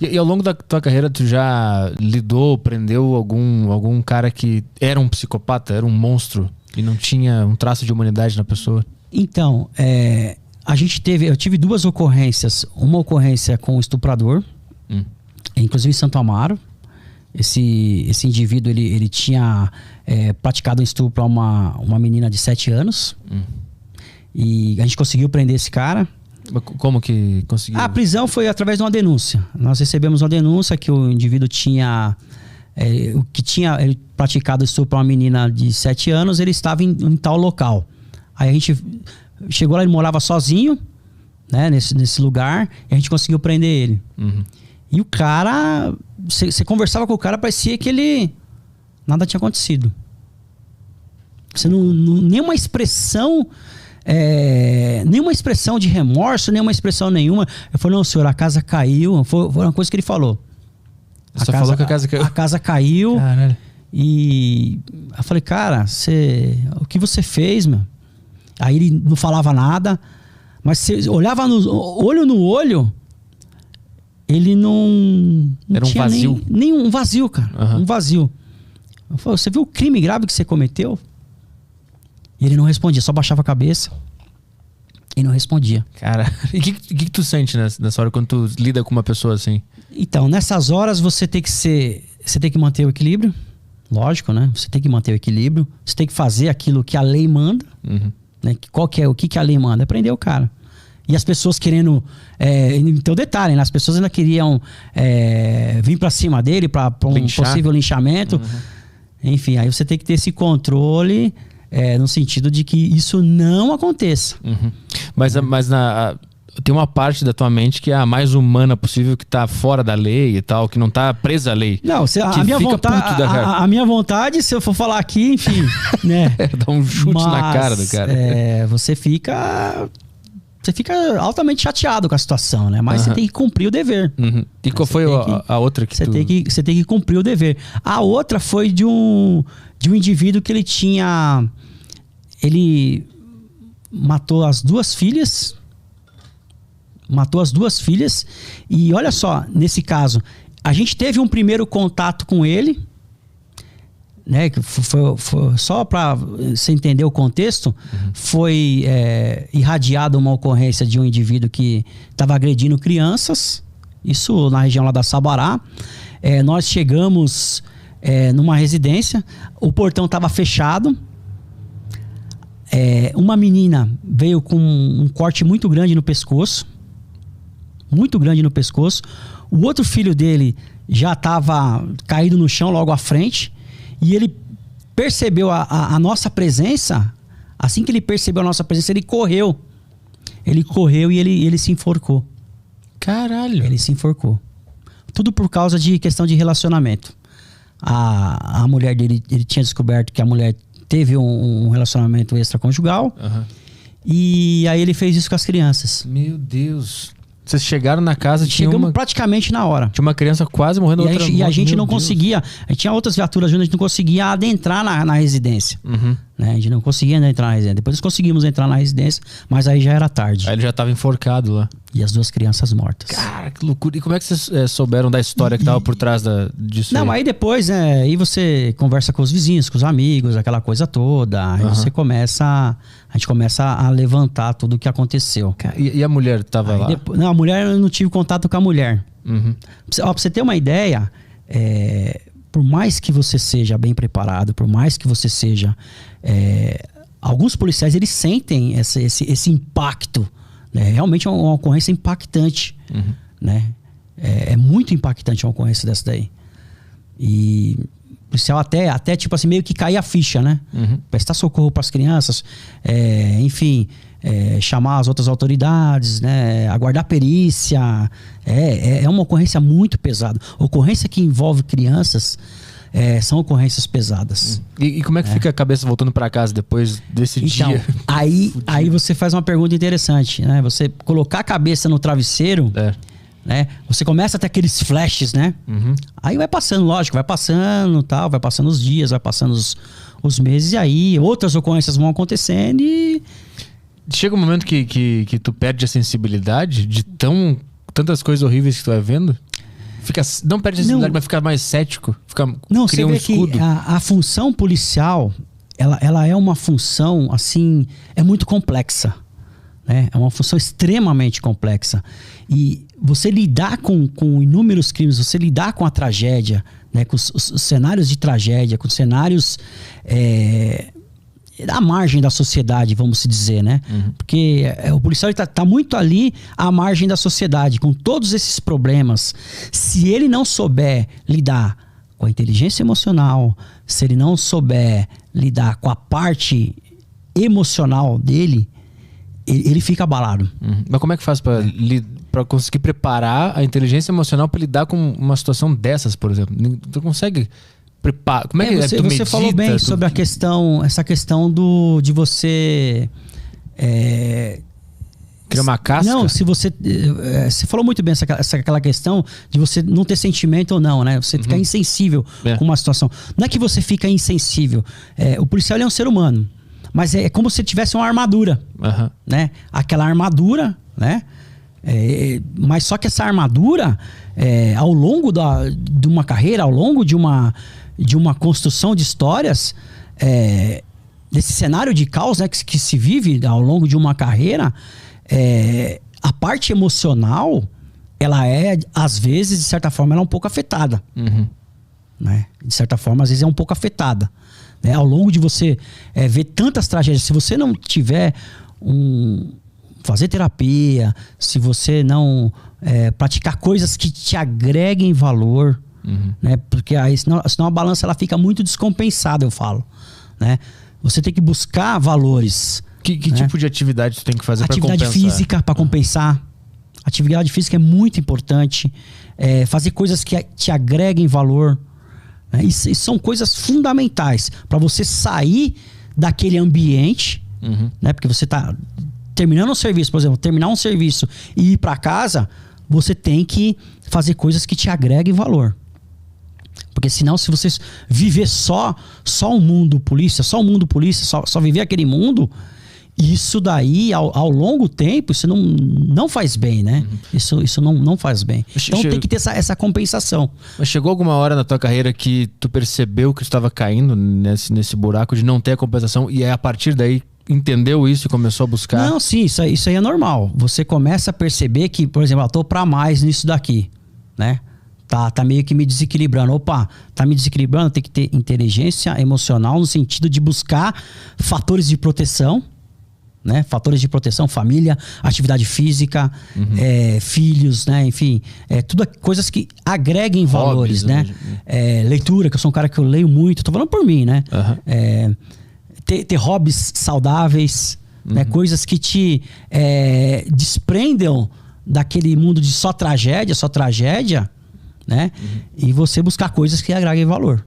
E ao longo da tua carreira, tu já lidou, prendeu algum cara que era um psicopata, era um monstro e não tinha um traço de humanidade na pessoa? Então, eu tive 2 ocorrências. Uma ocorrência com um estuprador, inclusive em Santo Amaro. Esse indivíduo, ele tinha praticado um estupro a uma menina de 7 anos. E a gente conseguiu prender esse cara. Como que conseguiu? A prisão foi através de uma denúncia. Nós recebemos uma denúncia que o indivíduo tinha ele praticado estupro a uma menina de 7 anos, ele estava em tal local. Aí a gente chegou lá, ele morava sozinho, né, nesse lugar, e a gente conseguiu prender ele. E o cara, você conversava com o cara, parecia que nada tinha acontecido. Você nenhuma expressão de remorso, nenhuma expressão nenhuma. Eu falei, não, senhor, a casa caiu. Foi uma coisa que ele falou. Falou que a casa caiu? A casa caiu. Caralho. E eu falei, cara, o que você fez, meu? Aí ele não falava nada, mas você olhava olho no olho, ele não era um tinha vazio? nenhum vazio, cara. Um vazio. Eu falei, você viu o crime grave que você cometeu? E ele não respondia, só baixava a cabeça e não respondia. Cara, e o que tu sente nessa hora quando tu lida com uma pessoa assim? Então, nessas horas você tem que manter o equilíbrio, lógico, né? Você tem que manter o equilíbrio, você tem que fazer aquilo que a lei manda, né? O que a lei manda? É prender o cara. E as pessoas querendo... então, detalhe, né? As pessoas ainda queriam vir pra cima dele para um possível linchamento. Enfim, aí você tem que ter esse controle... no sentido de que isso não aconteça. Mas tem uma parte da tua mente que é a mais humana possível, que tá fora da lei e tal, que não tá presa à lei. Não, a minha vontade, se eu for falar aqui, enfim, né? Dá um chute na cara do cara. Você fica altamente chateado com a situação, né? Mas você tem que cumprir o dever. E qual foi a outra que você tem que cumprir o dever. A outra foi de um indivíduo que ele matou as 2 filhas. E olha só, nesse caso, a gente teve um primeiro contato com ele, né? Que foi só para você entender o contexto, foi irradiada uma ocorrência de um indivíduo que estava agredindo crianças, isso na região lá da Sabará. Nós chegamos numa residência, o portão estava fechado. Uma menina veio com um corte muito grande no pescoço. O outro filho dele já estava caído no chão logo à frente. E ele percebeu a nossa presença. Assim que ele percebeu a nossa presença, ele correu. E ele se enforcou. Caralho. Ele se enforcou. Tudo por causa de questão de relacionamento. A mulher dele, ele tinha descoberto que a mulher teve um relacionamento extraconjugal. E aí ele fez isso com as crianças. Meu Deus. Vocês chegaram na casa, chegamos praticamente na hora. Tinha uma criança quase morrendo. E a gente não conseguia. Tinha outras viaturas junto, a gente não conseguia adentrar na residência. Né? A gente não conseguia entrar na residência. Depois nós conseguimos entrar na residência, mas aí já era tarde. Aí ele já estava enforcado lá. E as 2 crianças mortas. Cara, que loucura. E como é que vocês souberam da história que estava por trás disso? Não, aí depois, aí você conversa com os vizinhos, com os amigos, aquela coisa toda. Aí a gente começa a levantar tudo o que aconteceu. E a mulher estava lá? Não, a mulher, eu não tive contato com a mulher. Pra você ter uma ideia, por mais que você seja bem preparado, por mais que você seja... alguns policiais, eles sentem esse impacto. Realmente é uma ocorrência impactante. Né? É muito impactante uma ocorrência dessa daí. E o policial até tipo assim, meio que cair a ficha, né? Prestar socorro para as crianças, enfim, chamar as outras autoridades, né? Aguardar perícia. É uma ocorrência muito pesada. Ocorrência que envolve crianças são ocorrências pesadas. E como é que fica a cabeça voltando para casa depois desse dia? Aí você faz uma pergunta interessante, né? Você colocar a cabeça no travesseiro, né? Você começa a ter aqueles flashes, né? Aí vai passando, lógico, vai passando os dias, vai passando os meses, e aí outras ocorrências vão acontecendo e... Chega um momento que tu perde a sensibilidade de tantas coisas horríveis que tu vai vendo? Não perde a sensibilidade, mas fica mais cético. Cria um escudo. Que a função policial, ela é uma função, assim, é muito complexa. Né? É uma função extremamente complexa. E você lidar com inúmeros crimes, você lidar com a tragédia, né? Com os cenários de tragédia, com os cenários à margem da sociedade, vamos se dizer, né? Porque o policial está muito ali à margem da sociedade, com todos esses problemas. Se ele não souber lidar com a inteligência emocional, se ele não souber lidar com a parte emocional dele, ele fica abalado. Mas como é que faz para conseguir preparar a inteligência emocional para lidar com uma situação dessas, por exemplo? Tu consegue preparar? Como é que você medita, falou bem sobre essa questão de você criar uma casca? Não, se você falou muito bem aquela questão de você não ter sentimento ou não, né? Você ficar insensível com uma situação. Não é que você fica insensível. O policial é um ser humano. Mas é como se tivesse uma armadura, né? Aquela armadura, né? Mas só que essa armadura, ao longo de uma carreira, ao longo de uma construção de histórias, desse cenário de caos, né, que se vive ao longo de uma carreira, a parte emocional, ela às vezes, de certa forma, ela é um pouco afetada. Né? De certa forma, às vezes é um pouco afetada. Né? Ao longo de você ver tantas tragédias, se você não tiver fazer terapia, se você não praticar coisas que te agreguem valor, né? Porque aí senão a balança ela fica muito descompensada, eu falo. Né? Você tem que buscar valores. Que tipo de atividade você tem que fazer para compensar? Atividade física para compensar. Atividade física é muito importante. Fazer coisas que te agreguem valor. E são coisas fundamentais para você sair daquele ambiente, né? Porque você está terminando um serviço, por exemplo, terminar um serviço e ir para casa, você tem que fazer coisas que te agreguem valor. Porque senão, se você viver só o mundo polícia, só viver aquele mundo, isso daí, ao longo tempo, isso não faz bem, né? Isso não faz bem. Então tem que ter essa compensação. Mas chegou alguma hora na tua carreira que tu percebeu que tu estava caindo nesse buraco de não ter a compensação e a partir daí entendeu isso e começou a buscar? Não, sim, isso aí é normal. Você começa a perceber que, por exemplo, eu tô pra mais nisso daqui, né? Tá meio que me desequilibrando. Opa, tá me desequilibrando, tem que ter inteligência emocional no sentido de buscar fatores de proteção, né? Fatores de proteção, família, atividade física, filhos, né? Enfim, tudo coisas que agreguem valores, né? Leitura, que eu sou um cara que eu leio muito, tô falando por mim, né? Ter hobbies saudáveis, né? Coisas que te desprendam daquele mundo de só tragédia, né? E você buscar coisas que agreguem valor.